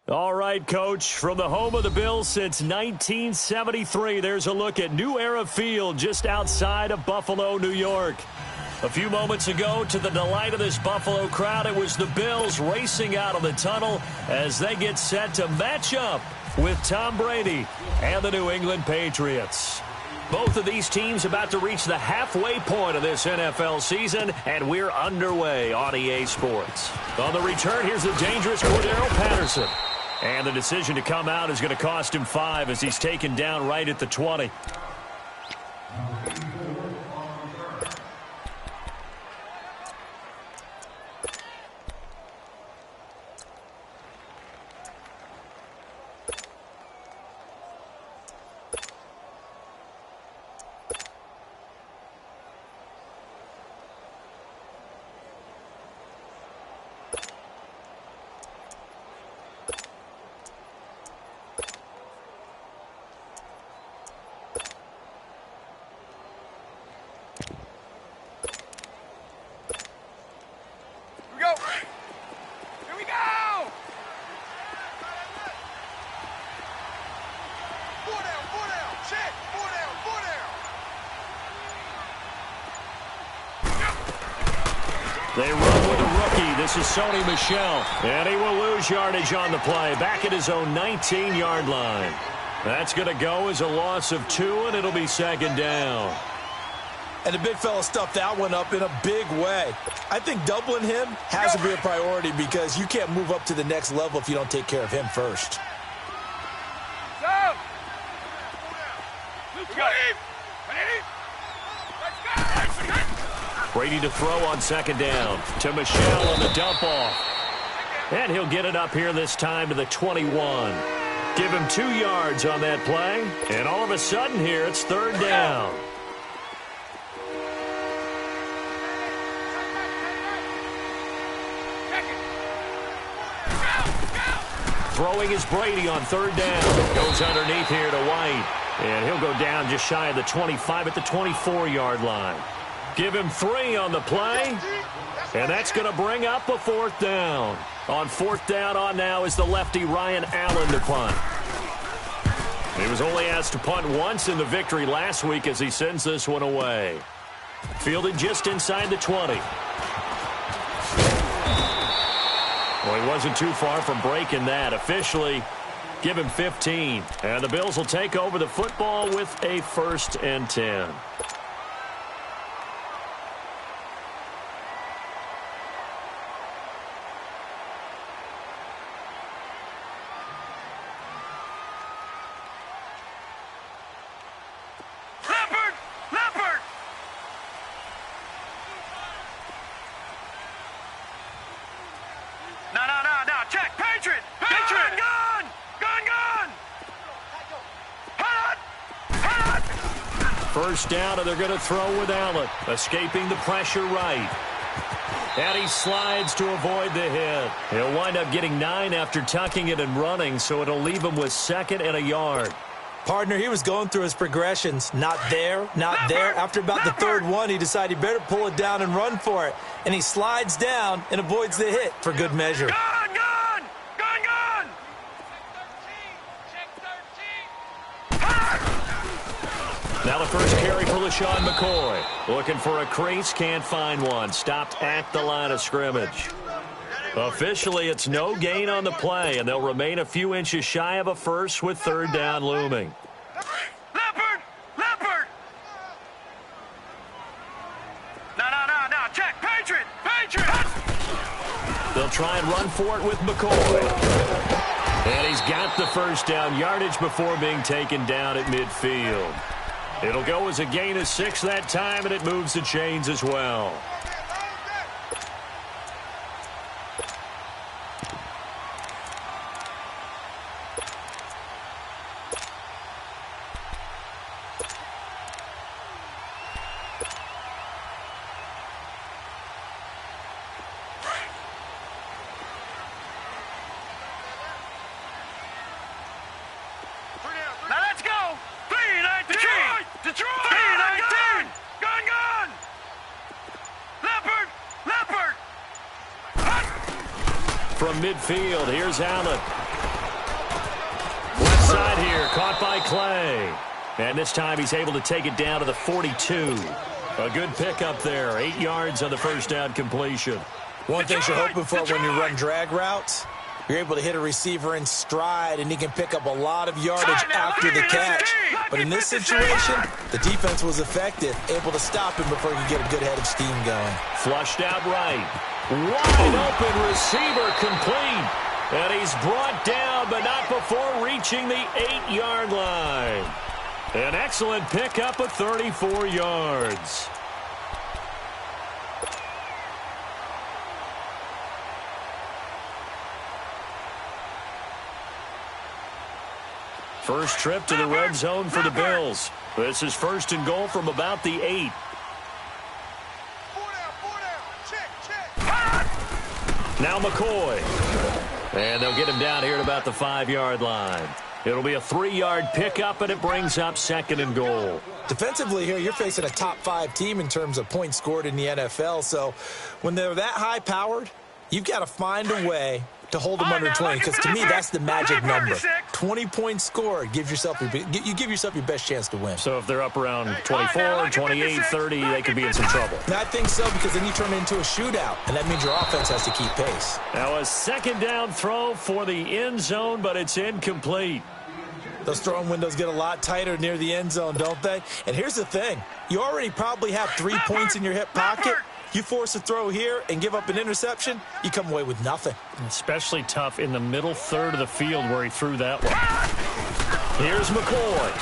All right, Coach, from the home of the Bills since 1973, there's a look at New Era Field just outside of Buffalo, New York. A few moments ago, to the delight of this Buffalo crowd, it was the Bills racing out of the tunnel as they get set to match up with Tom Brady and the New England Patriots. Both of these teams about to reach the halfway point of this NFL season, and we're underway on EA Sports. On the return, here's the dangerous Cordero Patterson. And the decision to come out is going to cost him 5 as he's taken down right at the 20. They run with a rookie. This is Sony Michel. And he will lose yardage on the play. Back at his own 19-yard line. That's going to go as a loss of 2, and it'll be second down. And the big fella stuffed that one up in a big way. I think doubling him has to be a priority because you can't move up to the next level if you don't take care of him first. Brady to throw on second down. To Michel on the dump off. And he'll get it up here this time to the 21. Give him 2 yards on that play. And all of a sudden here, it's third down. Throwing is Brady on third down. Goes underneath here to White. And he'll go down just shy of the 25 at the 24-yard line. Give him 3 on the play. And that's going to bring up a fourth down. On fourth down on now is the lefty Ryan Allen to punt. He was only asked to punt once in the victory last week as he sends this one away. Fielded just inside the 20. Well, he wasn't too far from breaking that. Officially, give him 15. And the Bills will take over the football with a 1st and 10. First down, and they're going to throw with Allen. Escaping the pressure right. And he slides to avoid the hit. He'll wind up getting 9 after tucking it and running, so it'll leave him with 2nd and a yard. Partner, he was going through his progressions. Not there, not there. After about the 3rd one, he decided he better pull it down and run for it. And he slides down and avoids the hit for good measure. Now the first carry for LaShawn McCoy. Looking for a crease, can't find one. Stopped at the line of scrimmage. Officially, it's no gain on the play, and they'll remain a few inches shy of a first with 3rd down looming. Leopard! No, check, Patriot! They'll try and run for it with McCoy. And he's got the first down yardage before being taken down at midfield. It'll go as a gain of 6 that time, and it moves the chains as well. midfield. Here's Allen. Left side here, caught by Clay. And this time he's able to take it down to the 42. A good pickup there. 8 yards on the first down completion. One thing you're hoping for when you run drag routes, you're able to hit a receiver in stride, and he can pick up a lot of yardage after the catch. But in this situation, the defense was effective, able to stop him before he could get a good head of steam going. Flushed out right. Wide open receiver complete. And he's brought down, but not before reaching the 8-yard line. An excellent pickup of 34 yards. First trip to the red zone for the Bills. This is first and goal from about the 8. Now McCoy. And they'll get him down here at about the 5-yard line. It'll be a 3-yard pickup, and it brings up second and goal. Defensively here, you're facing a top-5 team in terms of points scored in the NFL. So when they're that high-powered, you've got to find a way to hold them under 20, because to me, that's the magic number. 20 points scored, you give yourself your best chance to win. So if they're up around 24, 28, 30, they could be in some trouble. And I think so, because then you turn it into a shootout, and that means your offense has to keep pace. Now a second down throw for the end zone, but it's incomplete. Those throwing windows get a lot tighter near the end zone, don't they? And here's the thing. You already probably have 3 points in your hip pocket. You force a throw here and give up an interception, you come away with nothing. Especially tough in the middle third of the field where he threw that one. Here's McCoy.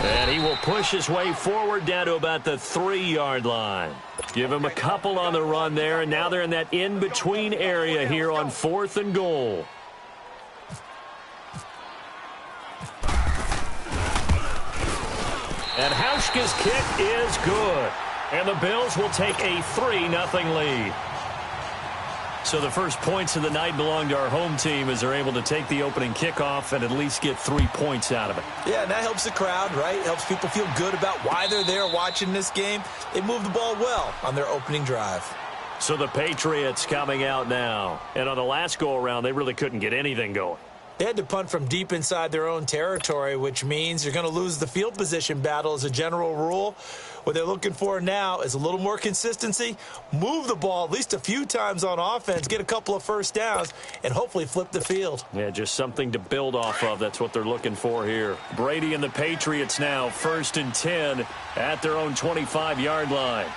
And he will push his way forward down to about the 3-yard line. Give him a couple on the run there, and now they're in that in-between area here on 4th and goal. And Hauschka's kick is good. And the Bills will take a 3-0 lead. So the first points of the night belong to our home team as they're able to take the opening kickoff and at least get 3 points out of it. Yeah, and that helps the crowd, right? Helps people feel good about why they're there watching this game. They moved the ball well on their opening drive. So the Patriots coming out now. And on the last go-around, they really couldn't get anything going. They had to punt from deep inside their own territory, which means you're going to lose the field position battle as a general rule. What they're looking for now is a little more consistency, move the ball at least a few times on offense, get a couple of first downs, and hopefully flip the field. Yeah, just something to build off of. That's what they're looking for here. Brady and the Patriots now 1st and 10 at their own 25-yard line.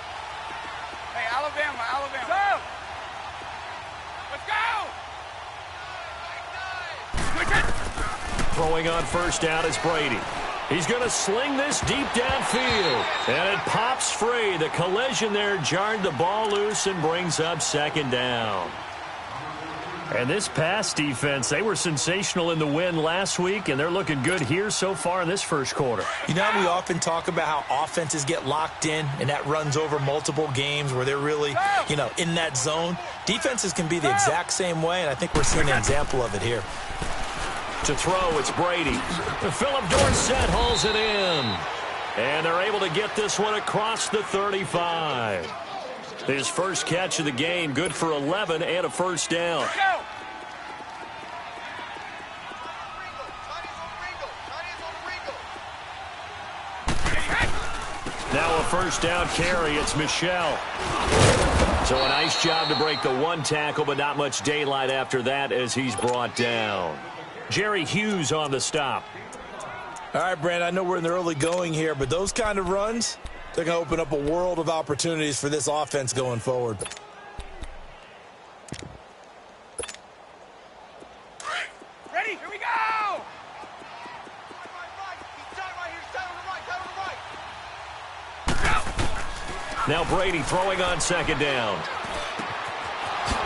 Hey, Alabama. Go! Let's go! Throwing on first down is Brady. He's going to sling this deep downfield. And it pops free. The collision there jarred the ball loose and brings up second down. And this pass defense, they were sensational in the win last week, and they're looking good here so far in this first quarter. You know, we often talk about how offenses get locked in, and that runs over multiple games where they're really, in that zone. Defenses can be the exact same way, and I think we're seeing an example of it here. To throw, it's Brady. Philip Dorsett hauls it in. And they're able to get this one across the 35. His first catch of the game, good for 11 and a first down. Now a first down carry, it's Michel. So a nice job to break the one tackle, but not much daylight after that as he's brought down. Jerry Hughes on the stop. All right, Brandon, I know we're in the early going here, but those kind of runs, they're going to open up a world of opportunities for this offense going forward. Ready? Here we go! Now Brady throwing on second down.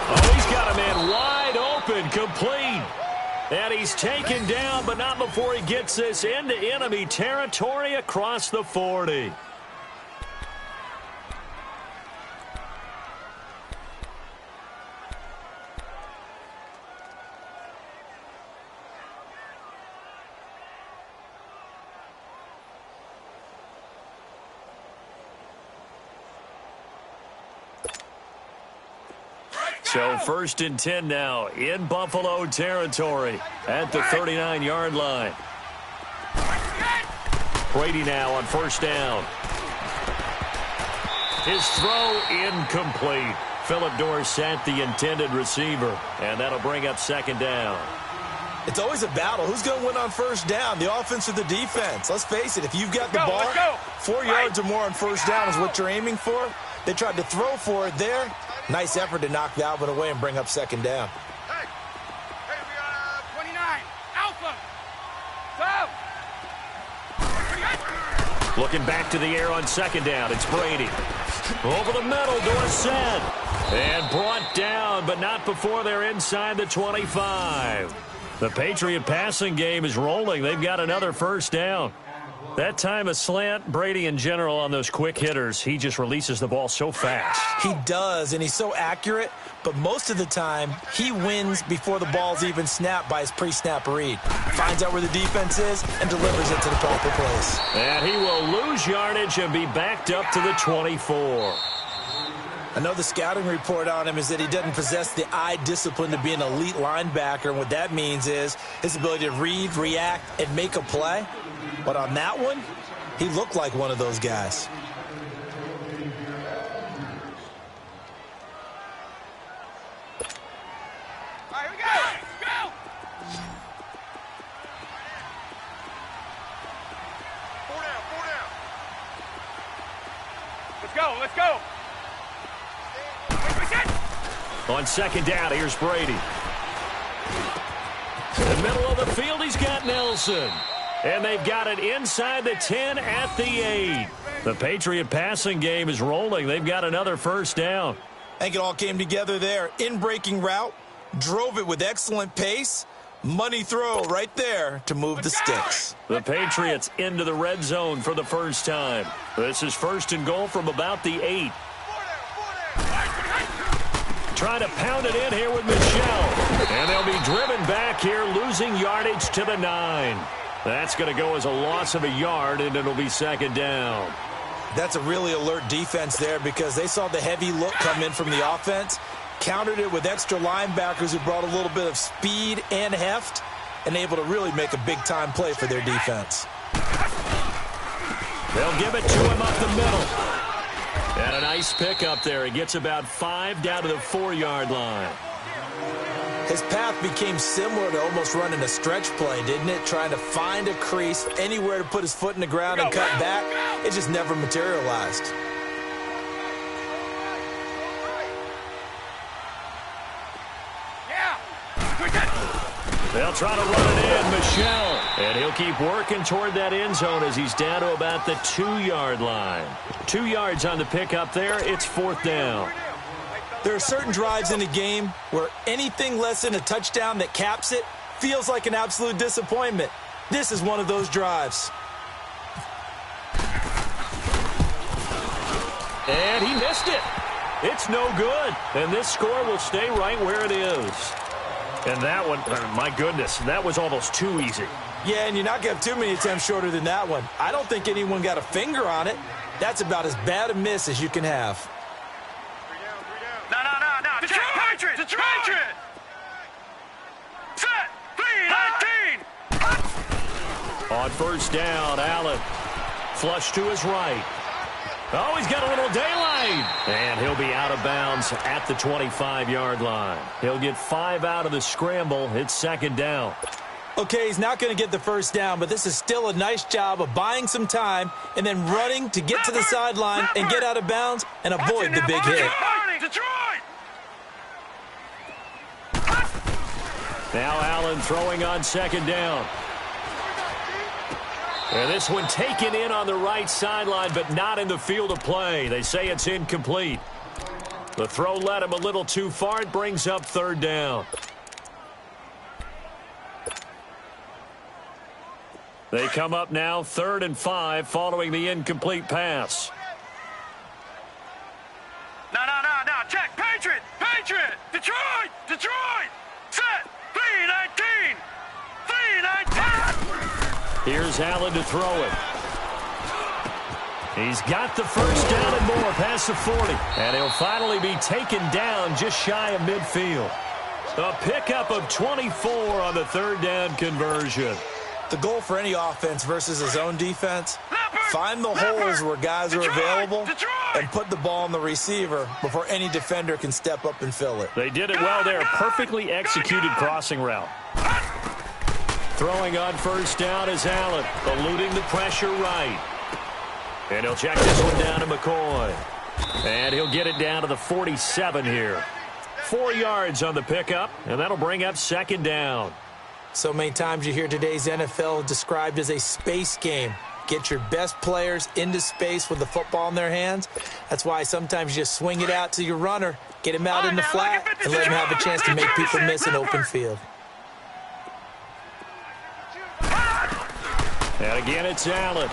Oh, he's got a man wide open, complete. And he's taken down, but not before he gets this into enemy territory across the 40. So 1st and 10 now in Buffalo territory at the 39-yard line. Brady now on 1st down. His throw incomplete. Philip Dorsett, the intended receiver, and that'll bring up 2nd down. It's always a battle. Who's going to win on 1st down, the offense or the defense? Let's face it, if you've got the ball, 4 yards or more on 1st down is what you're aiming for. They tried to throw for it there. Nice effort to knock Dalvin away and bring up 2nd down. Hey, we got 29. Alpha. Go. Looking back to the air on 2nd down. It's Brady. Over the middle, Dorsett. And brought down, but not before they're inside the 25. The Patriot passing game is rolling. They've got another 1st down. That time a slant, Brady in general on those quick hitters, he just releases the ball so fast. He does, and he's so accurate, but most of the time he wins before the ball's even snapped by his pre-snap read. Finds out where the defense is and delivers it to the proper place. And he will lose yardage and be backed up to the 24. I know the scouting report on him is that he doesn't possess the eye discipline to be an elite linebacker, and what that means is his ability to read, react, and make a play. But on that one, he looked like one of those guys. All right, here we go. Go. 4 down, 4 down. Let's go. On 2nd down, here's Brady. In the middle of the field, he's got Nelson. And they've got it inside the 10 at the 8. The Patriot passing game is rolling. They've got another 1st down. I think it all came together there. In-breaking route, drove it with excellent pace. Money throw right there to move the sticks. The Patriots into the red zone for the first time. This is 1st and goal from about the 8. Trying to pound it in here with Michel. And they'll be driven back here, losing yardage to the 9. That's going to go as a loss of a yard, and it'll be 2nd down. That's a really alert defense there because they saw the heavy look come in from the offense, countered it with extra linebackers who brought a little bit of speed and heft, and able to really make a big-time play for their defense. They'll give it to him up the middle. And a nice pickup there. He gets about 5 down to the 4-yard line. His path became similar to almost running a stretch play, didn't it? Trying to find a crease, anywhere to put his foot in the ground and cut back. It just never materialized. They'll try to run it in, Michel. And he'll keep working toward that end zone as he's down to about the 2-yard line. 2 yards on the pickup there. It's 4th down. There are certain drives in the game where anything less than a touchdown that caps it feels like an absolute disappointment. This is one of those drives. And he missed it. It's no good. And this score will stay right where it is. And that one, my goodness, that was almost too easy. Yeah, and you're not going to have too many attempts shorter than that one. I don't think anyone got a finger on it. That's about as bad a miss as you can have. No. Detroit! Set! 3-19! On 1st down, Allen. Flush to his right. Oh, he's got a little daylight. And he'll be out of bounds at the 25-yard line. He'll get 5 out of the scramble. It's 2nd down. Okay, he's not going to get the 1st down, but this is still a nice job of buying some time and then running to get to the sideline and get out of bounds and avoid the big hit. Detroit! Now Allen throwing on 2nd down. And this one taken in on the right sideline, but not in the field of play. They say it's incomplete. The throw led him a little too far. It brings up 3rd down. They come up now 3rd and 5 following the incomplete pass. No. Check. Patriot! Detroit! Set! 3-19! Here's Allen to throw it. He's got the first down and more past the 40. And he'll finally be taken down just shy of midfield. A pickup of 24 on the third down conversion. The goal for any offense versus his own defense, find the holes where guys are available and put the ball on the receiver before any defender can step up and fill it. They did it well there. Perfectly executed crossing route. Throwing on first down is Allen, eluding the pressure right. And he'll check this one down to McCoy. And he'll get it down to the 47 here. 4 yards on the pickup, and that'll bring up second down. So many times you hear today's NFL described as a space game. Get your best players into space with the football in their hands. That's why sometimes you just swing it out to your runner, get him out in the flat, and let him have a chance to make people miss an open field. And again, it's Allen.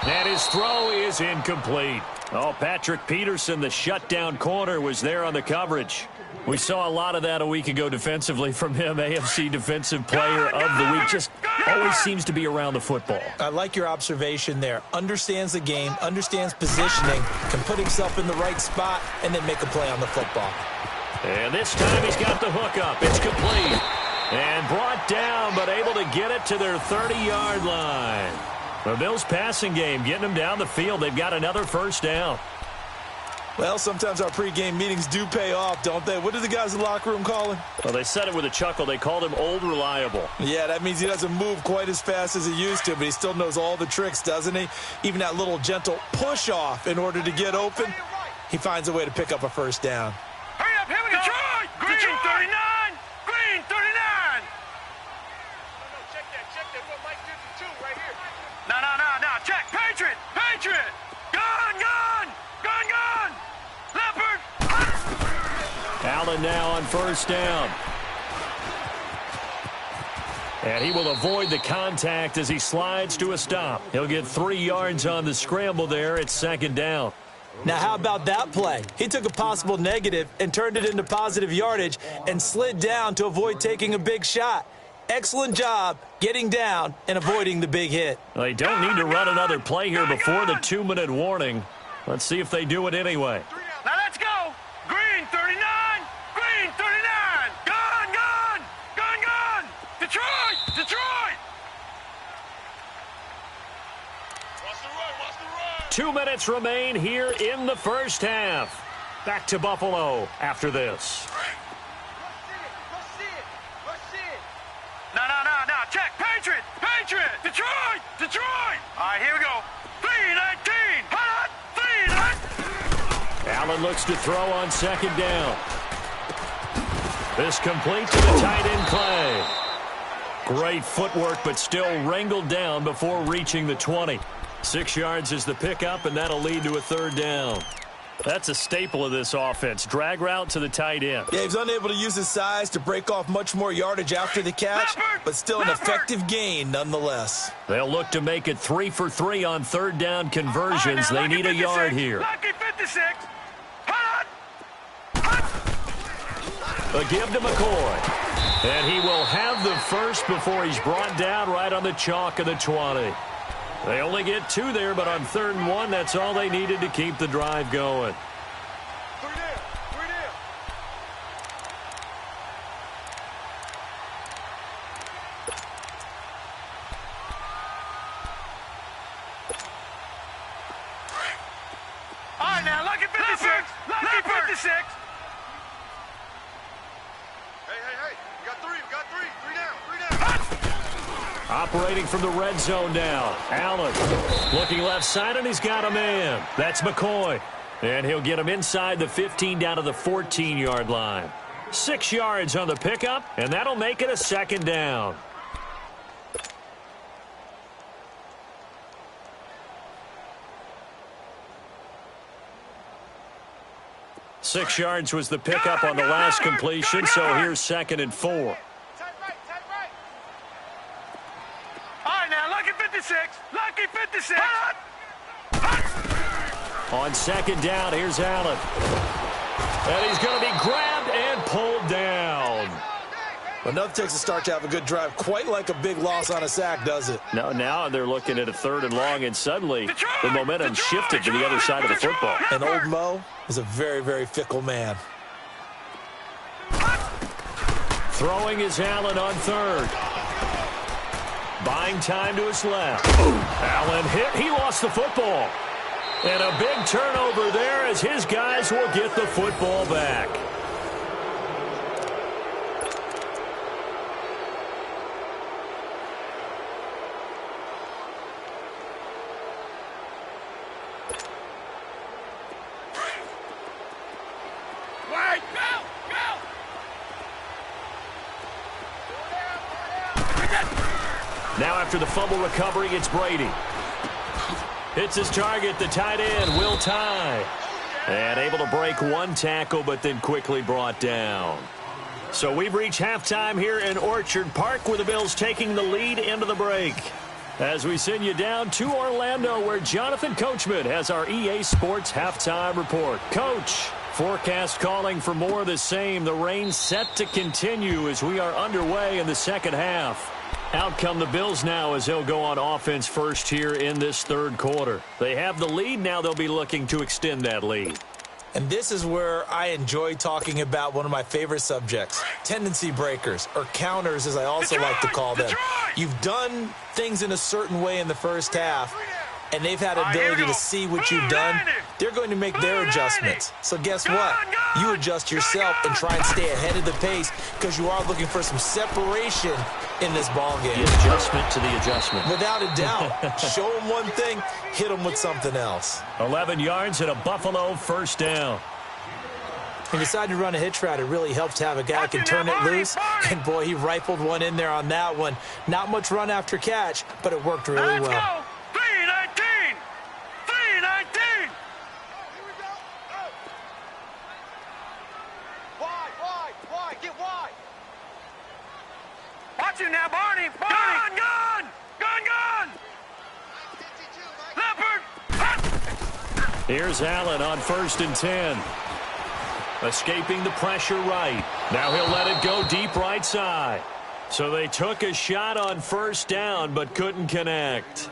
And his throw is incomplete. Oh, Patrick Peterson, the shutdown corner, was there on the coverage. We saw a lot of that a week ago defensively from him. AFC Defensive Player of the Week. Just always seems to be around the football. I like your observation there. Understands the game, understands positioning, can put himself in the right spot, and then make a play on the football. And this time he's got the hook up. It's complete. And brought down, but able to get it to their 30-yard line. The Bills' passing game getting them down the field. They've got another first down. Well, sometimes our pregame meetings do pay off, don't they? What do the guys in the locker room call him? Well, they said it with a chuckle. They called him Old Reliable. Yeah, that means he doesn't move quite as fast as he used to, but he still knows all the tricks, doesn't he? Even that little gentle push-off in order to get open, he finds a way to pick up a first down. Hurry up, here we go. Detroit! Green 39! Green 39! No, check that. What Mike 52 right here. No. Check. Patriot! Gun! Leopard! Allen now on first down. And he will avoid the contact as he slides to a stop. He'll get 3 yards on the scramble there. It's second down. Now, how about that play? He took a possible negative and turned it into positive yardage and slid down to avoid taking a big shot. Excellent job getting down and avoiding the big hit. They don't need to run another play here before the 2-minute warning. Let's see if they do it anyway. Now let's go! Green 39! Green 39! Gun! Detroit! Watch the run! 2 minutes remain here in the first half. Back to Buffalo after this. No. Check. Patriot! Detroit! All right, here we go. 3-19! Hot! 3-19! Allen looks to throw on second down. This complete to the tight end Clay. Great footwork, but still wrangled down before reaching the 20. 6 yards is the pickup, and that'll lead to a third down. That's a staple of this offense. Drag route to the tight end. Yeah, he's unable to use his size to break off much more yardage after the catch, but still an effective gain nonetheless. They'll look to make it 3 for 3 on third down conversions. They need a yard here. Lucky 56! Hot! A give to McCoy. And he will have the first before he's brought down right on the chalk of the 20. They only get 2 there, but on 3rd and 1, that's all they needed to keep the drive going. 3 down. All right, now, lucky 56. Lucky 56. Hey. We got 3. 3 down. Operating from the red zone now. Allen looking left side, and he's got a man. That's McCoy. And he'll get him inside the 15 down to the 14-yard line. 6 yards on the pickup, and that'll make it a second down. Six yards was the pickup on the last completion, so here's 2nd and 4. All right, now, lucky 56. Lucky 56. On second down, here's Allen. And he's going to be grabbed and pulled down. Another Texas start to have a good drive. Quite like a big loss on a sack, does it? No, now they're looking at a 3rd and long, and suddenly the momentum shifted to the other side of the football. And old Mo is a very, very fickle man. Throwing is Allen on 3rd. Buying time to his left. Allen hit. He lost the football. And a big turnover there as his guys will get the football back. Now after the fumble recovery, it's Brady. Hits his target, the tight end, Will Tye. And able to break one tackle, but then quickly brought down. So we've reached halftime here in Orchard Park, where the Bills taking the lead into the break. As we send you down to Orlando, where Jonathan Coachman has our EA Sports halftime report. Coach, forecast calling for more of the same. The rain set to continue as we are underway in the second half. Out come the Bills now as they'll go on offense first here in this 3rd quarter. They have the lead. Now they'll be looking to extend that lead. And this is where I enjoy talking about one of my favorite subjects, tendency breakers, or counters as I also like to call them. You've done things in a certain way in the first half, and they've had ability to see what you've done. They're going to make their adjustments. So guess what? You adjust yourself and try and stay ahead of the pace because you are looking for some separation in this ball game. The adjustment to the adjustment. Without a doubt. Show them one thing, hit them with something else. 11 yards and a Buffalo first down. He decided to run a hitch route. It really helps to have a guy who can turn it loose. And, boy, he rifled one in there on that one. Not much run after catch, but it worked really well. 319! 319! Wide, get wide. Watch him now, Barney. Gun! Leopard! Here's Allen on 1st and 10. Escaping the pressure right. Now he'll let it go deep right side. So they took a shot on 1st down but couldn't connect.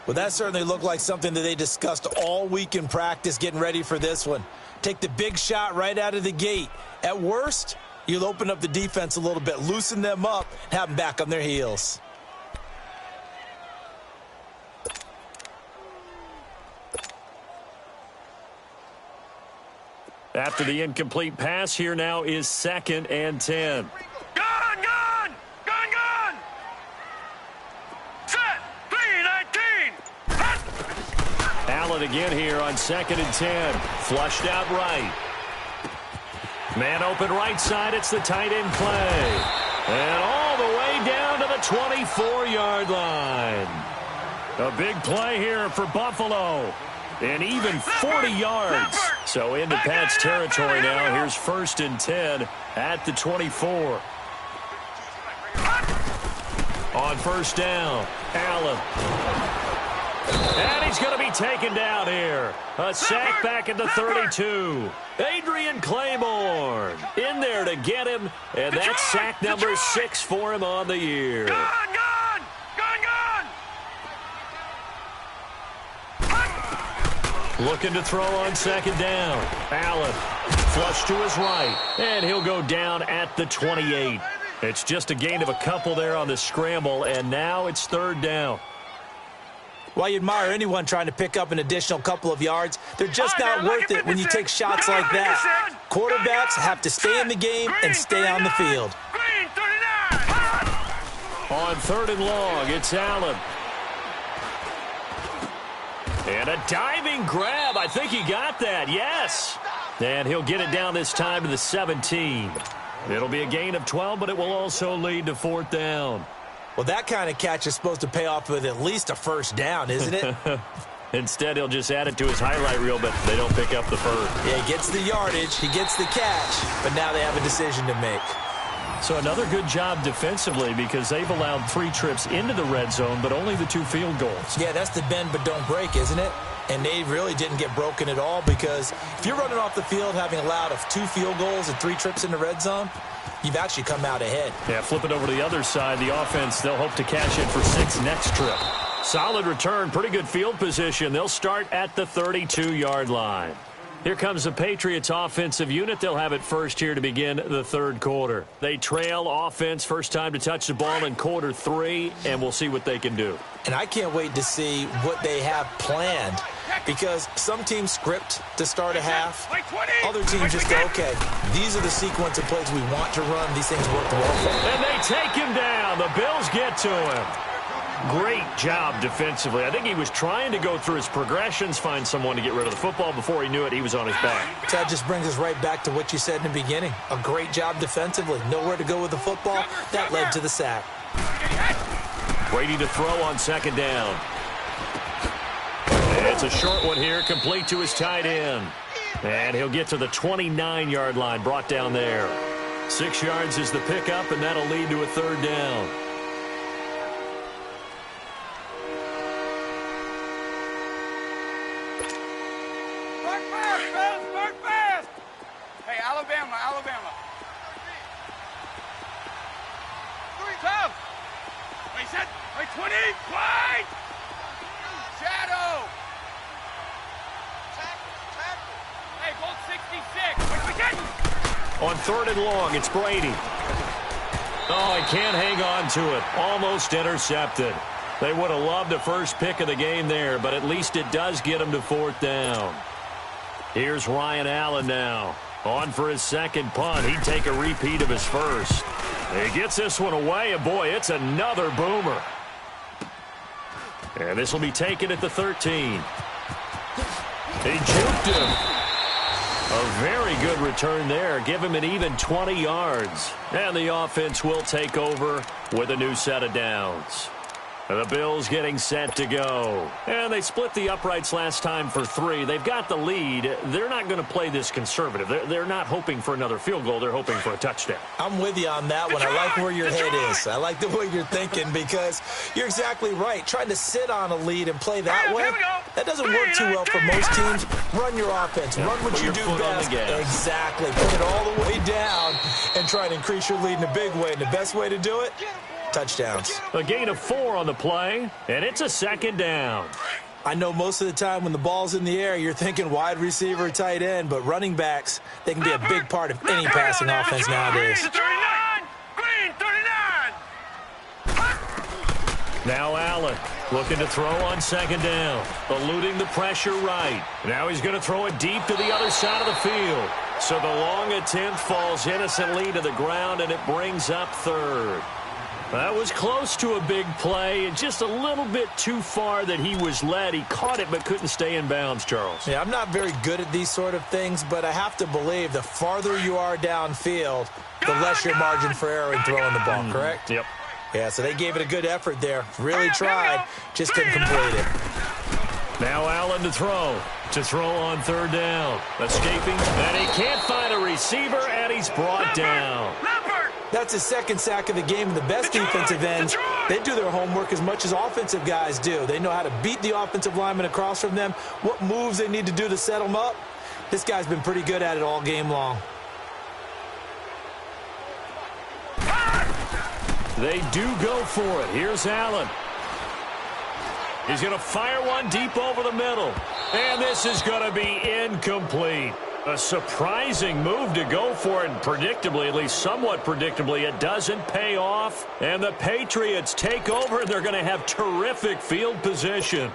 Well, that certainly looked like something that they discussed all week in practice getting ready for this one. Take the big shot right out of the gate. At worst, you'll open up the defense a little bit, loosen them up, and have them back on their heels. After the incomplete pass, here now is 2nd and 10. Gun! Set! 319! Allen again here on 2nd and 10. Flushed out right. Man open right side. It's the tight end Clay. And all the way down to the 24-yard line. A big play here for Buffalo. And even 40 yards. So into Pat's territory now. Here's 1st and 10 at the 24. On 1st down, Allen. And he's going to be taken down here. A sack back at the 32. Adrian Claiborne in there to get him. And that's sack number 6 for him on the year. Gun! Looking to throw on 2nd down. Allen flush to his right. And he'll go down at the 28. It's just a gain of a couple there on the scramble. And now it's 3rd down. Well, you admire anyone trying to pick up an additional couple of yards. They're just not worth it when you take shots like that. Quarterbacks have to stay in the game and stay on the field. On 3rd and long, it's Allen. And a diving grab. I think he got that. Yes. And he'll get it down this time to the 17. It'll be a gain of 12, but it will also lead to 4th down. Well, that kind of catch is supposed to pay off with at least a 1st down, isn't it? Instead, he'll just add it to his highlight reel, but they don't pick up the 1st. Yeah, he gets the yardage, he gets the catch, but now they have a decision to make. So another good job defensively because they've allowed 3 trips into the red zone, but only the 2 field goals. Yeah, that's the bend but don't break, isn't it? And they really didn't get broken at all because if you're running off the field having allowed 2 field goals and 3 trips in the red zone, you've actually come out ahead. Yeah, flip it over to the other side. The offense, they'll hope to cash in for 6 next trip. Solid return, pretty good field position. They'll start at the 32-yard line. Here comes the Patriots offensive unit. They'll have it first here to begin the third quarter. They trail offense, first time to touch the ball in quarter 3, and we'll see what they can do. And I can't wait to see what they have planned, because some teams script to start a half. Other teams just go, okay, these are the sequence of plays we want to run. These things work well for them. And they take him down. The Bills get to him. Great job defensively. I think he was trying to go through his progressions, find someone to get rid of the football. Before he knew it, he was on his back. That just brings us right back to what you said in the beginning. A great job defensively. Nowhere to go with the football. That led to the sack. Brady to throw on second down. It's a short one here, complete to his tight end. And he'll get to the 29-yard line, brought down there. 6 yards is the pickup, and that'll lead to a third down. Alabama. Tough. Wait, set. Wait, 20. Wide. Shadow. Tackle. Hey, goal 66. Wait, get. On third and long, it's Brady. Oh, he can't hang on to it. Almost intercepted. They would have loved the first pick of the game there, but at least it does get him to fourth down. Here's Ryan Allen now. On for his second punt. He'd take a repeat of his first. He gets this one away, and boy, it's another boomer. And this will be taken at the 13. He juked him. A very good return there. Give him an even 20 yards. And the offense will take over with a new set of downs. The Bills getting set to go. And they split the uprights last time for 3. They've got the lead. They're not going to play this conservative. They're not hoping for another field goal. They're hoping for a touchdown. I'm with you on that one. I like where your head is. I like the way you're thinking, because you're exactly right. Trying to sit on a lead and play that way, that doesn't work too well for most teams. Run your offense. Run what you do best. Exactly. Put it all the way down and try and increase your lead in a big way. And the best way to do it, touchdowns. A gain of 4 on the play, and it's a second down. I know most of the time when the ball's in the air, you're thinking wide receiver, tight end, but running backs, they can be a big part of any passing offense nowadays. Green 39. Now Allen looking to throw on second down, eluding the pressure right. Now he's going to throw it deep to the other side of the field. So the long attempt falls innocently to the ground, and it brings up third. That was close to a big play, and just a little bit too far that he was led. He caught it but couldn't stay in bounds, Charles. Yeah, I'm not very good at these sort of things, but I have to believe the farther you are downfield, the less your margin for error in throwing the ball, correct? Yep. Yeah, so they gave it a good effort there. Really tried, just couldn't complete it. Now Allen to throw on third down. Escaping, and he can't find a receiver, and he's brought down. That's his second sack of the game. And the best defensive ends, they do their homework as much as offensive guys do. They know how to beat the offensive lineman across from them, what moves they need to do to set them up. This guy's been pretty good at it all game long. They do go for it. Here's Allen. He's going to fire one deep over the middle. And this is going to be incomplete. A surprising move to go for it, and predictably, at least somewhat predictably, it doesn't pay off. And the Patriots take over, and they're going to have terrific field position.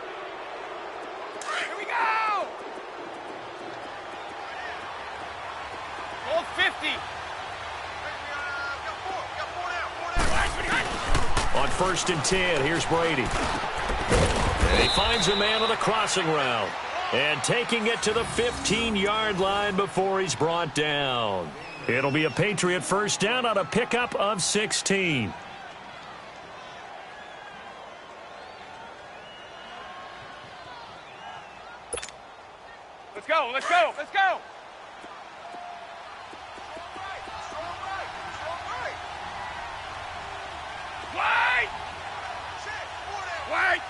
Here we go! Goal 50. On first and 10, here's Brady. And he finds a man on the crossing route. And taking it to the 15-yard line before he's brought down. It'll be a Patriot first down on a pickup of 16. Let's go, let's go, let's go! Wide! Wide!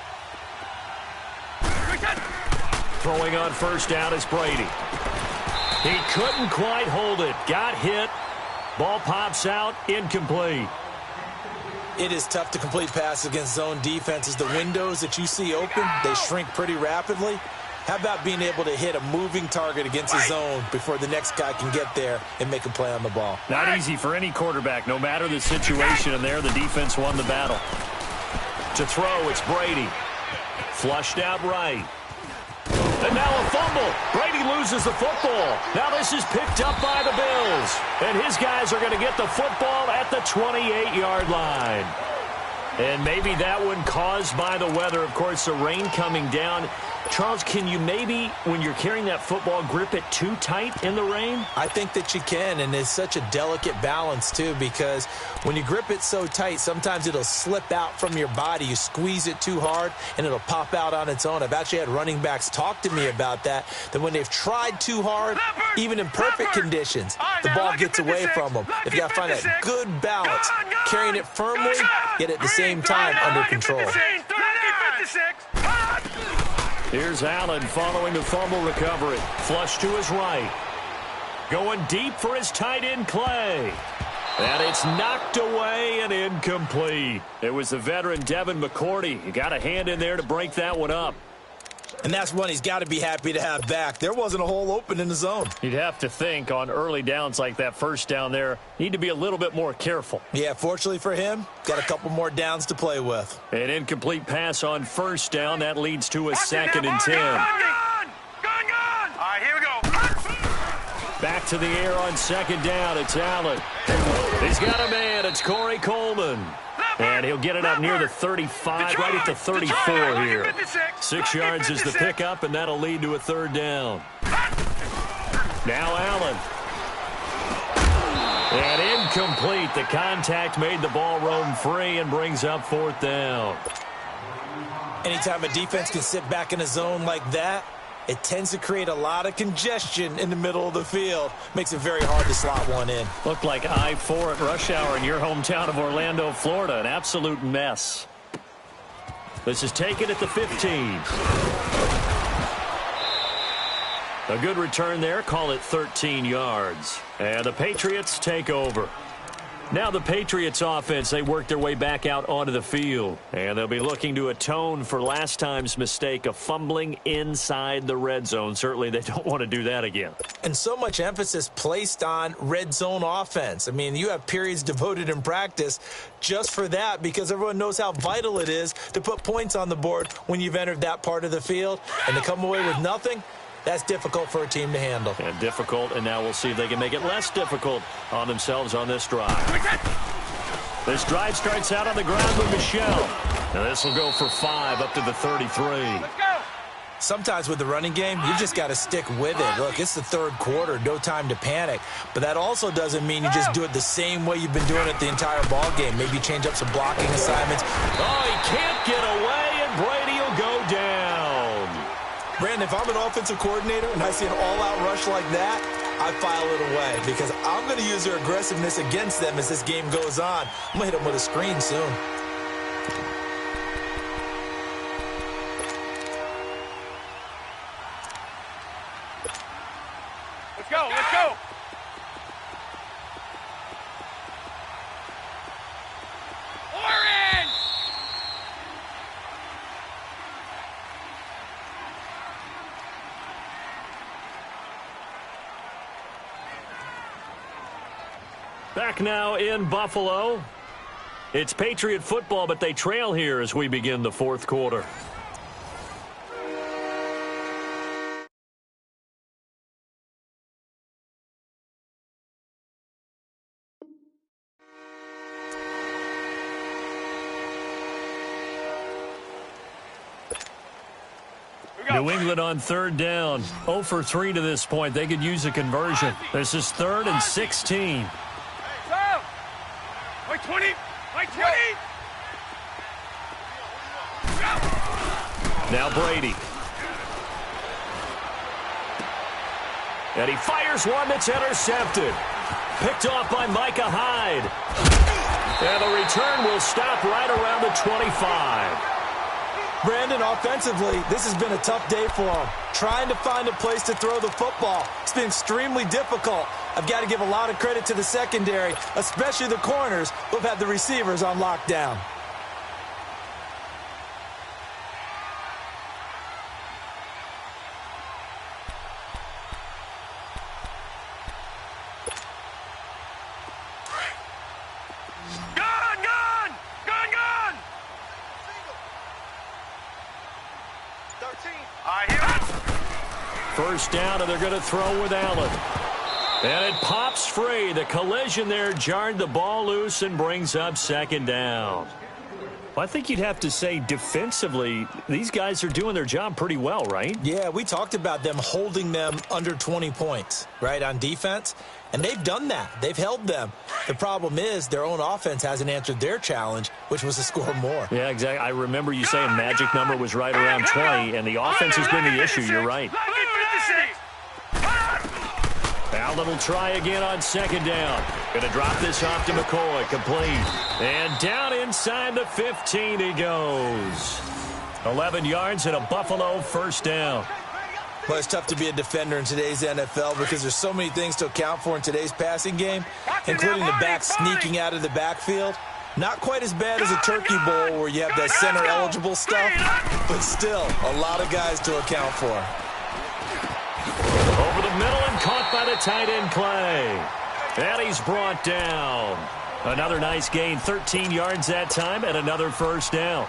Throwing on first down is Brady. He couldn't quite hold it. Got hit. Ball pops out, incomplete. It is tough to complete passes against zone defenses. The windows that you see open, they shrink pretty rapidly. How about being able to hit a moving target against a zone before the next guy can get there and make a play on the ball? Not easy for any quarterback, no matter the situation. And there, the defense won the battle. To throw, it's Brady. Flushed out right. And now a fumble. Brady loses the football. Now this is picked up by the Bills. And his guys are going to get the football at the 28-yard line. And maybe that one caused by the weather. Of course, the rain coming down. Charles, can you maybe, when you're carrying that football, grip it too tight in the rain? I think that you can, and it's such a delicate balance, too, because when you grip it so tight, sometimes it'll slip out from your body. You squeeze it too hard, and it'll pop out on its own. I've actually had running backs talk to me about that when they've tried too hard, even in perfect conditions, the ball gets away from them. They've got to find that good balance, carrying it firmly, yet at the same time under control. Here's Allen following the fumble recovery. Flush to his right. Going deep for his tight end, Clay. And it's knocked away and incomplete. It was the veteran Devin McCourty. You got a hand in there to break that one up. And that's one he's got to be happy to have back. There wasn't a hole open in the zone. You'd have to think on early downs like that first down there, need to be a little bit more careful. Yeah, fortunately for him, got a couple more downs to play with. An incomplete pass on first down. That leads to a 2nd and 10. Gone! All right, here we go. Back to the air on 2nd down. It's Allen. He's got a man. It's Corey Coleman. And he'll get it up near the 35, right at the 34 here. 6 yards is the pickup, and that'll lead to a 3rd down. Now Allen. And incomplete. The contact made the ball roam free and brings up 4th down. Anytime a defense can sit back in a zone like that, it tends to create a lot of congestion in the middle of the field. Makes it very hard to slot one in. Looked like I-4 at rush hour in your hometown of Orlando, Florida. An absolute mess. This is taken at the 15. A good return there. Call it 13 yards. And the Patriots take over. Now the Patriots offense, they work their way back out onto the field. And they'll be looking to atone for last time's mistake of fumbling inside the red zone. Certainly they don't want to do that again. And so much emphasis placed on red zone offense. I mean, you have periods devoted in practice just for that because everyone knows how vital it is to put points on the board when you've entered that part of the field. And to come away with nothing, that's difficult for a team to handle. And difficult, and now we'll see if they can make it less difficult on themselves on this drive. This drive starts out on the ground with Michelle. Now this will go for 5 up to the 33. Sometimes with the running game, you just got to stick with it. Look, it's the 3rd quarter, no time to panic. But that also doesn't mean you just do it the same way you've been doing it the entire ball game. Maybe change up some blocking assignments. Oh, he can't get away, and Brady will go down. Brandon, if I'm an offensive coordinator and I see an all-out rush like that, I file it away because I'm going to use their aggressiveness against them as this game goes on. I'm going to hit them with a screen soon. Let's go, let's go. Orange! Back now in Buffalo. It's Patriot football, but they trail here as we begin the 4th quarter. New England on 3rd down. 0 for 3 to this point. They could use a conversion. This is 3rd and 16. Like 20, like 20. Now Brady. And he fires one that's intercepted. Picked off by Micah Hyde. And the return will stop right around the 25. Brandon, offensively, this has been a tough day for him. Trying to find a place to throw the football. It's been extremely difficult. I've got to give a lot of credit to the secondary, especially the corners who have had the receivers on lockdown. First down, and they're going to throw with Allen. And it pops free. The collision there jarred the ball loose and brings up second down. Well, I think you'd have to say defensively, these guys are doing their job pretty well, right? Yeah, we talked about them holding them under 20 points, right, on defense. And they've done that. They've held them. The problem is their own offense hasn't answered their challenge, which was to score more. Yeah, exactly. I remember you saying magic number was right around 20, and the offense has been the issue. You're right. Now little try again on second down. Going to drop this off to McCoy. Complete. And down inside the 15 he goes. 11 yards and a Buffalo first down. Well, it's tough to be a defender in today's NFL because there's so many things to account for in today's passing game, including the back sneaking out of the backfield. Not quite as bad as a turkey bowl where you have that center-eligible stuff, but still a lot of guys to account for. Over the middle and caught by the tight end Clay. And he's brought down. Another nice gain, 13 yards that time, and another first down.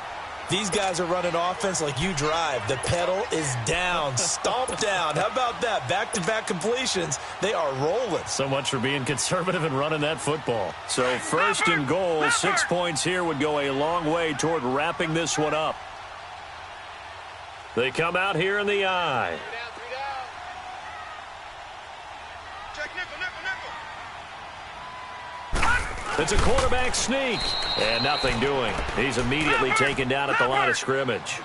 These guys are running offense like you drive. The pedal is down, stomped down. How about that? Back-to-back completions. They are rolling. So much for being conservative and running that football. So first and goal, 6 points here would go a long way toward wrapping this one up. They come out here in the eye. It's a quarterback sneak. And nothing doing. He's immediately taken down at the line of scrimmage.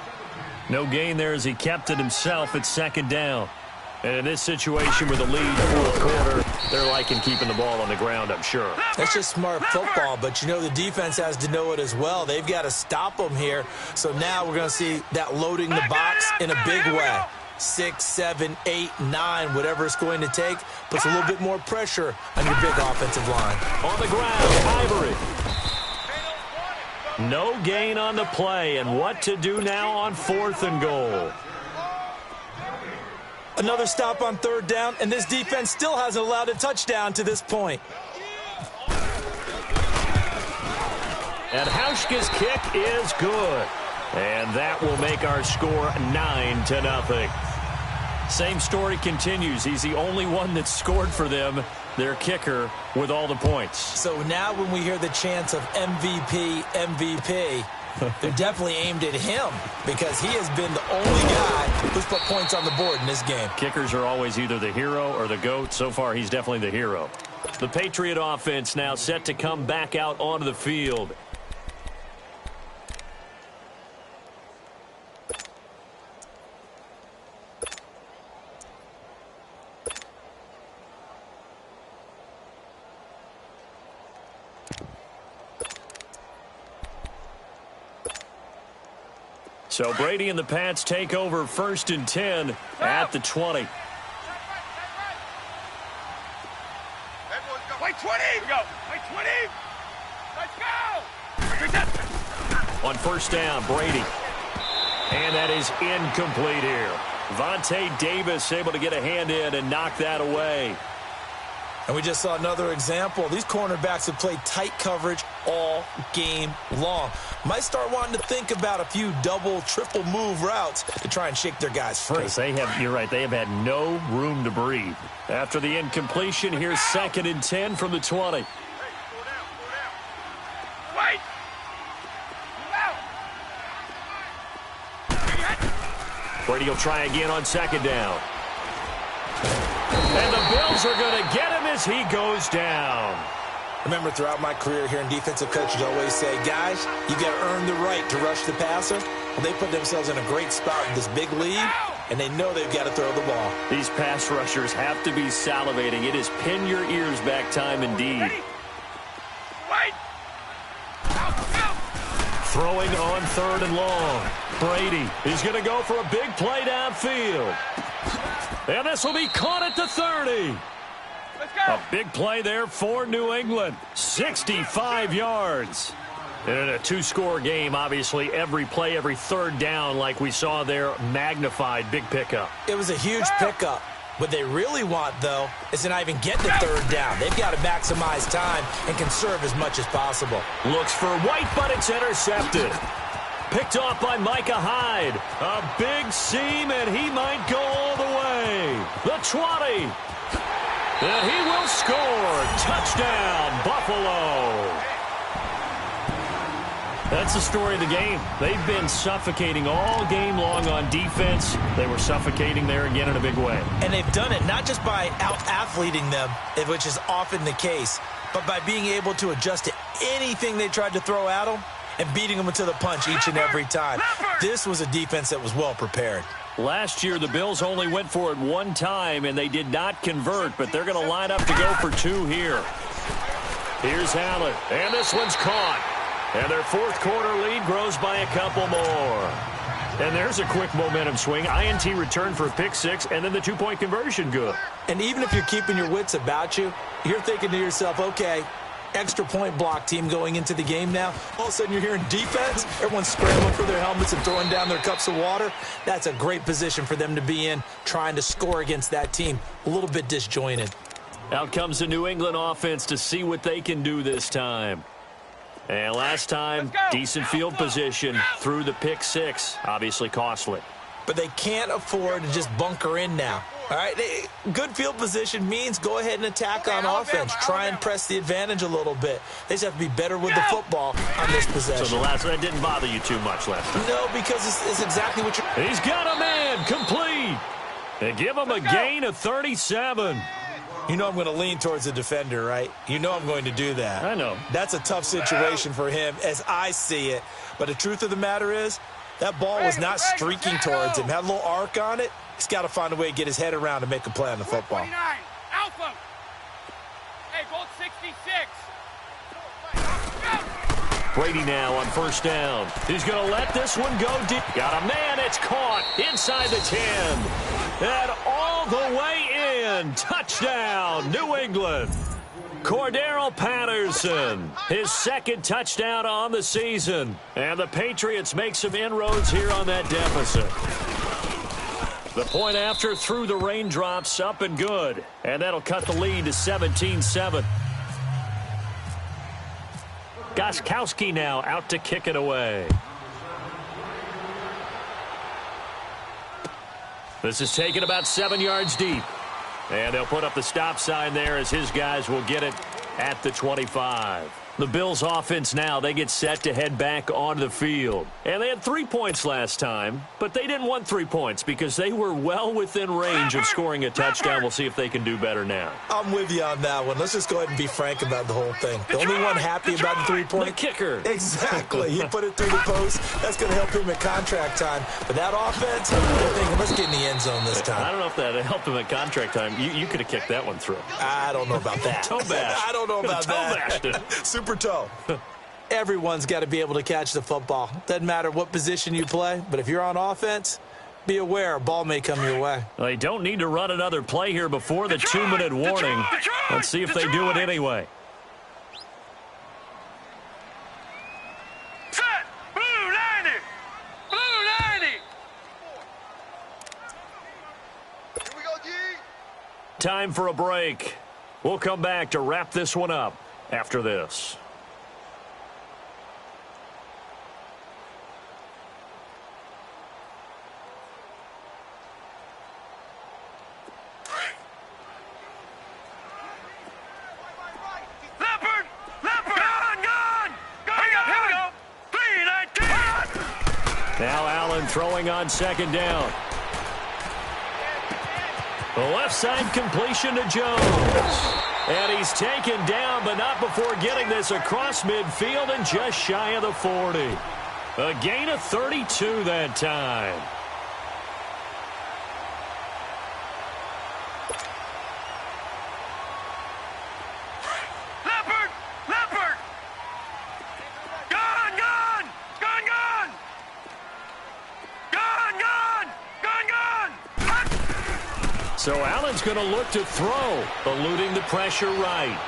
No gain there as he kept it himself at second down. And in this situation with a lead fourth quarter, they're liking keeping the ball on the ground, I'm sure. That's just smart football, but you know the defense has to know it as well. They've got to stop them here. So now we're going to see that loading the box in a big way. 6, 7, 8, 9, whatever it's going to take, puts a little bit more pressure on your big offensive line. On the ground, Ivory. No gain on the play, and what to do now on fourth and goal. Another stop on third down, and this defense still hasn't allowed a touchdown to this point. And Hauschka's kick is good. And that will make our score 9-0. Same story continues. He's the only one that scored for them, their kicker, with all the points. So now when we hear the chants of MVP, MVP, they're definitely aimed at him because he has been the only guy who's put points on the board in this game. Kickers are always either the hero or the GOAT. So far, he's definitely the hero. The Patriot offense now set to come back out onto the field. So Brady and the Pats take over 1st and 10 at the 20. Wait, 20. Go. Wait, 20. Let's go. On first down, Brady. And that is incomplete here. Vontae Davis able to get a hand in and knock that away. And we just saw another example. These cornerbacks have played tight coverage all game long. Might start wanting to think about a few double, triple move routes to try and shake their guys free. They have, you're right, they have had no room to breathe. After the incompletion, here's 2nd and 10 from the 20. Hey, wait. Brady will try again on 2nd down. And the Bills are going to get him as he goes down. Remember, throughout my career here in defensive coaches always say, guys, you got to earn the right to rush the passer. Well, they put themselves in a great spot with this big lead, and they know they've got to throw the ball. These pass rushers have to be salivating. It is pin your ears back time indeed. Wait. Throwing on 3rd and long. Brady is going to go for a big play downfield. And this will be caught at the 30. A big play there for New England. 65 yards. And in a two-score game, obviously, every play, every third down, like we saw there, magnified. Big pickup. It was a huge pickup. What they really want, though, is to not even get the third down. They've got to maximize time and conserve as much as possible. Looks for White, but it's intercepted. Picked off by Micah Hyde. A big seam, and he might go all the way. The 20. And he will score. Touchdown, Buffalo. That's the story of the game. They've been suffocating all game long on defense. They were suffocating there again in a big way. And they've done it not just by out-athleting them, which is often the case, but by being able to adjust to anything they tried to throw at them and beating them to the punch each and every time. This was a defense that was well prepared. Last year, the Bills only went for it one time, and they did not convert, but they're going to line up to go for two here. Here's Allen, and this one's caught. And their fourth quarter lead grows by a couple more. And there's a quick momentum swing. INT return for a pick six, and then the two-point conversion good. And even if you're keeping your wits about you, you're thinking to yourself, okay, extra point block team going into the game now. All of a sudden you're hearing defense. Everyone's scrambling for their helmets and throwing down their cups of water. That's a great position for them to be in, trying to score against that team. A little bit disjointed. Out comes the New England offense to see what they can do this time. And last time, decent field position through the pick six. Obviously costly. But they can't afford to just bunker in now. All right, good field position means go ahead and attack on offense. Try and press the advantage a little bit. They just have to be better with the football on this possession. So that didn't bother you too much last time? No, because it's exactly what you're... He's got a man complete. And give him a gain of 37. You know I'm going to lean towards the defender, right? You know I'm going to do that. I know. That's a tough situation for him as I see it. But the truth of the matter is, that ball was not streaking towards him. Had a little arc on it. He's got to find a way to get his head around and make a play on the football. 29, Alpha. Hey, Bolt 66. Brady now on first down. He's going to let this one go deep. Got a man. It's caught inside the 10. And all the way in. Touchdown, New England. Cordero Patterson, his second touchdown on the season. And the Patriots make some inroads here on that deficit. The point after through the raindrops, up and good. And that'll cut the lead to 17-7. Gostkowski now out to kick it away. This is taken about 7 yards deep. And they'll put up the stop sign there as his guys will get it at the 25. The Bills offense now, they get set to head back onto the field. And they had 3 points last time, but they didn't want 3 points because they were well within range of scoring a touchdown. We'll see if they can do better now. I'm with you on that one. Let's just go ahead and be frank about the whole thing. The only one happy about the 3 point. The kicker. Exactly. He put it through the post. That's going to help him at contract time. But that offense, they're thinking, let's get in the end zone this time. I don't know if that helped him at contract time. You could have kicked that one through. I don't know about that. Toe bash. I don't know about that. Toe bashed it. Super toe. Everyone's got to be able to catch the football. Doesn't matter what position you play, but if you're on offense, be aware a ball may come your way. They don't need to run another play here before the 2-minute warning. Let's see if they do it anyway. Set. Blue 90. Blue 90. Here we go, G. Time for a break. We'll come back to wrap this one up after this. Now Allen throwing on second down. The left side completion to Jones. And he's taken down, but not before getting this across midfield and just shy of the 40. A gain of 32 that time. So Allen's going to look to throw, eluding the pressure right.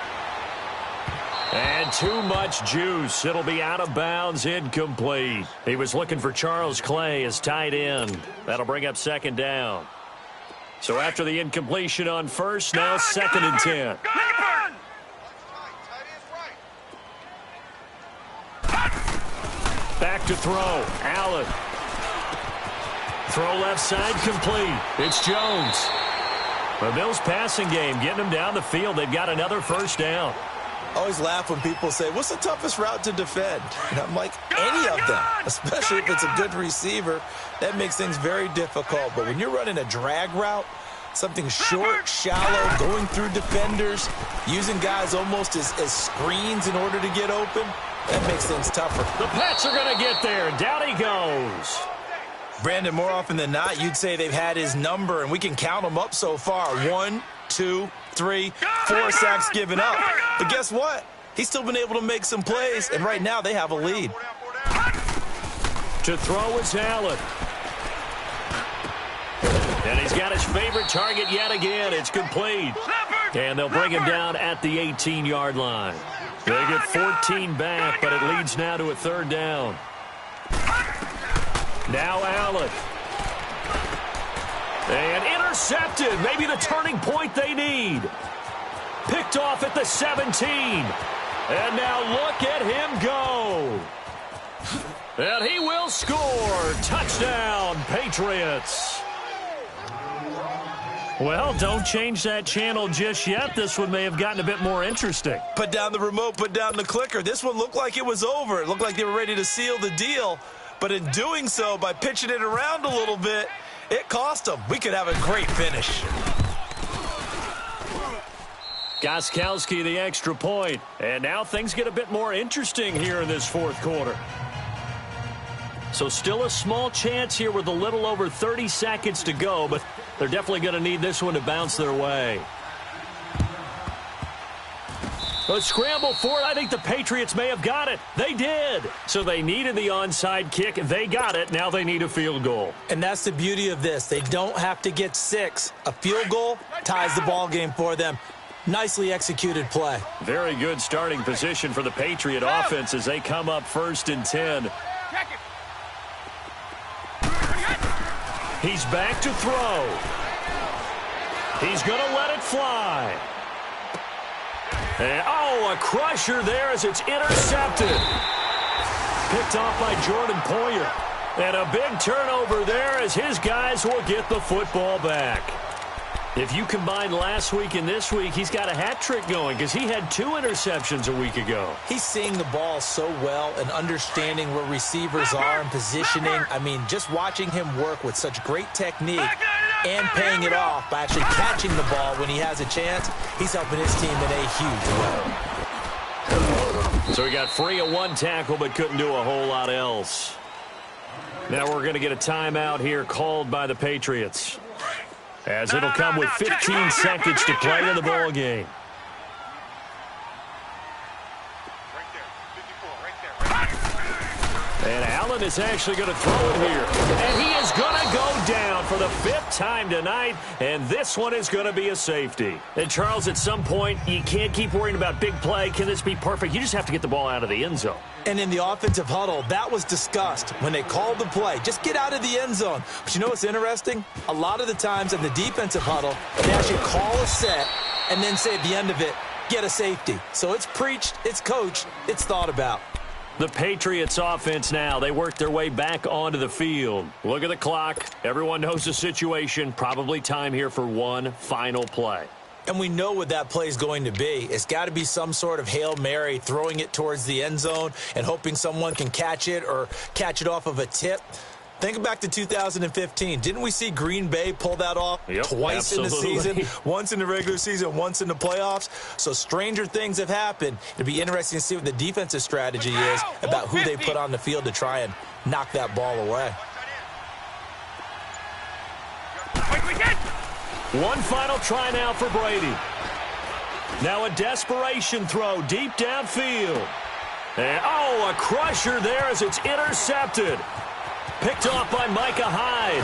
And too much juice. It'll be out of bounds, incomplete. He was looking for Charles Clay as tight end. That'll bring up second down. So after the incompletion on first, now second and 10. Back to throw. Allen. Throw left side complete. It's Jones. The Bills passing game getting them down the field. They've got another first down. I always laugh when people say, what's the toughest route to defend? And I'm like, any of them, especially if it's a good receiver. That makes things very difficult. But when you're running a drag route, something short, shallow, going through defenders, using guys almost as screens in order to get open, that makes things tougher. The Pats are going to get there. Down he goes. Brandon, more often than not, you'd say they've had his number, and we can count them up so far. 1, 2, 3, 4 sacks given up. But guess what? He's still been able to make some plays, and right now they have a lead. To throw is Allen. And he's got his favorite target yet again. It's complete. And they'll bring him down at the 18-yard line. They get 14 back, but it leads now to a third down. Now Allen. And intercepted. Maybe the turning point they need. Picked off at the 17. And now look at him go. And he will score. Touchdown, Patriots. Well, don't change that channel just yet. This one may have gotten a bit more interesting. Put down the remote, put down the clicker. This one looked like it was over. It looked like they were ready to seal the deal. But in doing so, by pitching it around a little bit, it cost them. We could have a great finish. Gostkowski the extra point. And now things get a bit more interesting here in this fourth quarter. So still a small chance here with a little over 30 seconds to go, but they're definitely going to need this one to bounce their way. A scramble for it. I think the Patriots may have got it. They did. So they needed the onside kick. They got it. Now they need a field goal. And that's the beauty of this. They don't have to get 6. A field goal ties the ball game for them. Nicely executed play. Very good starting position for the Patriot offense as they come up first and 10. He's back to throw. He's going to let it fly. And, oh, a crusher there as it's intercepted. Picked off by Jordan Poyer. And a big turnover there as his guys will get the football back. If you combine last week and this week, he's got a hat trick going because he had 2 interceptions a week ago. He's seeing the ball so well and understanding where receivers are and positioning. I mean, just watching him work with such great technique and paying it off by actually catching the ball when he has a chance, he's helping his team in a huge way. So he got free of 1 tackle but couldn't do a whole lot else. Now we're going to get a timeout here called by the Patriots, as it'll come with 15 seconds to play in the ball game. And Allen is actually going to throw it here. And he is going to go down for the 5th time tonight. And this one is going to be a safety. And, Charles, at some point, you can't keep worrying about big play. Can this be perfect? You just have to get the ball out of the end zone. And in the offensive huddle, that was discussed when they called the play. Just get out of the end zone. But you know what's interesting? A lot of the times in the defensive huddle, they actually call a set and then say at the end of it, get a safety. So it's preached, it's coached, it's thought about. The Patriots offense now, they work their way back onto the field. Look at the clock. Everyone knows the situation. Probably time here for one final play. And we know what that play is going to be. It's got to be some sort of Hail Mary, throwing it towards the end zone and hoping someone can catch it or catch it off of a tip. Think back to 2015. Didn't we see Green Bay pull that off twice in the season? Once in the regular season, once in the playoffs. So stranger things have happened. It'll be interesting to see what the defensive strategy is about who they put on the field to try and knock that ball away. One final try now for Brady. Now a desperation throw deep downfield. And, oh, a crusher there as it's intercepted. Picked off by Micah Hyde.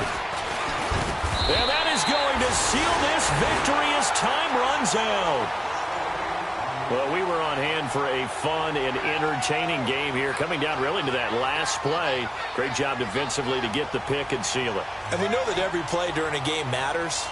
And that is going to to seal this victory as time runs out. Well, we were on hand for a fun and entertaining game here, coming down really to that last play. Great job defensively to get the pick and seal it. And we know that every play during a game matters.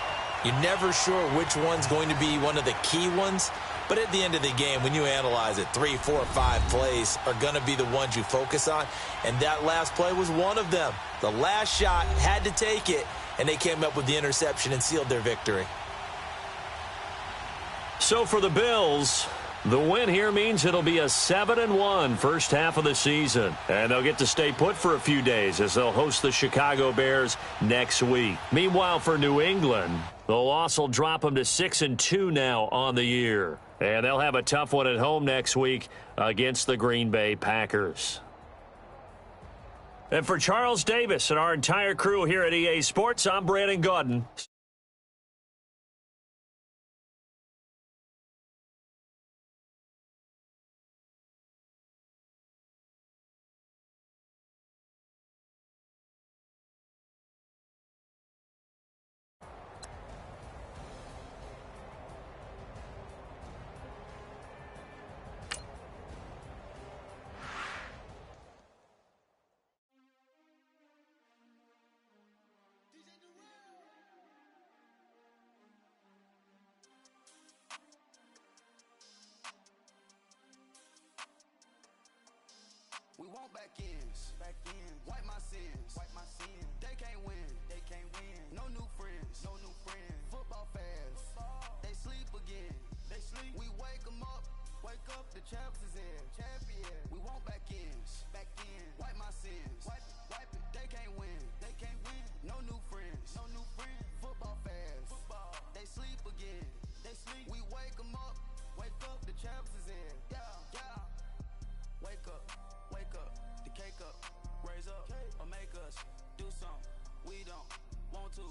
You're never sure which one's going to be one of the key ones. But at the end of the game, when you analyze it, 3, 4, 5 plays are going to be the ones you focus on. And that last play was one of them. The last shot had to take it, and they came up with the interception and sealed their victory. So for the Bills, the win here means it'll be a 7-1 first half of the season. And they'll get to stay put for a few days as they'll host the Chicago Bears next week. Meanwhile, for New England, the loss will drop them to 6-2 now on the year. And they'll have a tough one at home next week against the Green Bay Packers. And for Charles Davis and our entire crew here at EA Sports, I'm Brandon Gaudin. We want back ends, wipe my sins, they can't win, no new friends, football fans, they sleep again, we wake them up, the champs is in, we want back ends, wipe my sins, wipe it, they can't win, no new friends, football fans, they sleep again, we wake them up, the champs is in, yeah, wake up, the cake up, raise up, or make us do something we don't want to.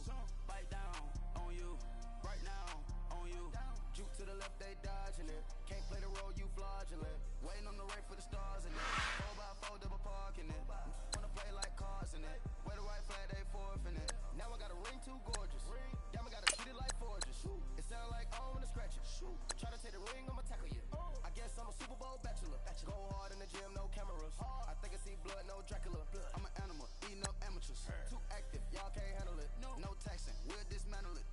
Bite down on you, right now on you. Juke to the left, they dodging it. Can't play the role, you fraudulent. Waiting on the right for the stars in it. 4x4 double parking it. Wanna play like cars in it. Wear the right flag, they forfeiting it. Now I got a ring too gorgeous. Damn, I gotta treat it like forges. It sound like I wanna scratch it. Try to take the ring, I'ma tackle you. I guess I'm a Super Bowl bachelor. Go hard in the gym, no cameras. I think I see blood, no Dracula. I'm an animal, eating up amateurs. Too active, y'all can't handle it. No taxing, we'll dismantle it.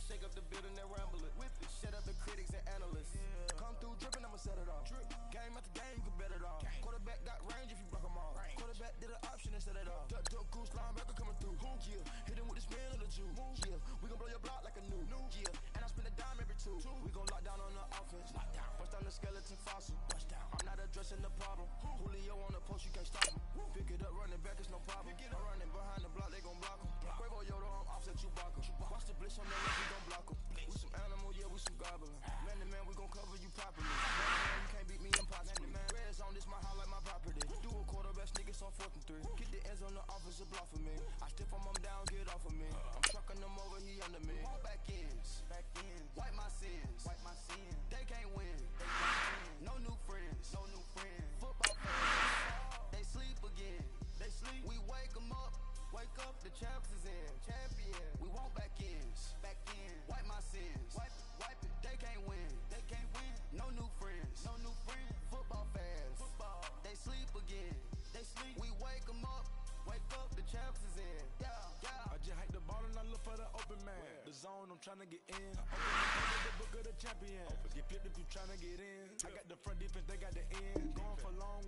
Shake up the building and ramble it. Whip it, shut up the critics and analysts. Come through dripping, I'ma set it off. Game after game, you can bet it off. Quarterback got range if you block them all. Quarterback did an option and set it off. Duck, goose, linebacker coming through. Yeah, hit him with the spin of the Jew. Yeah, we gon' blow your block like a new. Yeah, and I spend a dime every two. We gon' lock down on the offense. Bust down the skeleton fossil. I'm not addressing the problem. Julio on the post, you can't stop him. Pick it up, running back, it's no problem. I'm running behind the block, they gon' block him. Quavo Yoda, I'm offset Chewbacca. Watch the blitz on the left, we gon' block him. We some animal, yeah, we some goblin. Man to man, we gon' cover you properly. Man, you can't beat me impossible. Red zone, this my highlight, my property. Do a quarterback sneakers on 4th and 3. Get the ends on the offensive block for me. I stiff him, I'm down, get off of me. I'm trucking them over, he under me. Back ends, wipe my sins, they can't win, no new friends, football fans, they sleep again, we wake them up, the champs is in, we want back ends, wipe my sins, wipe it, they can't win, no new friends, football fans, they sleep again, we wake them up, the champs is in, yeah. I just hike the ball and I look for the open man. The zone, I'm trying to get in. Open the book of the champion. Get flipped if you trying to get in. I got the front defense, they got the end. Going for long,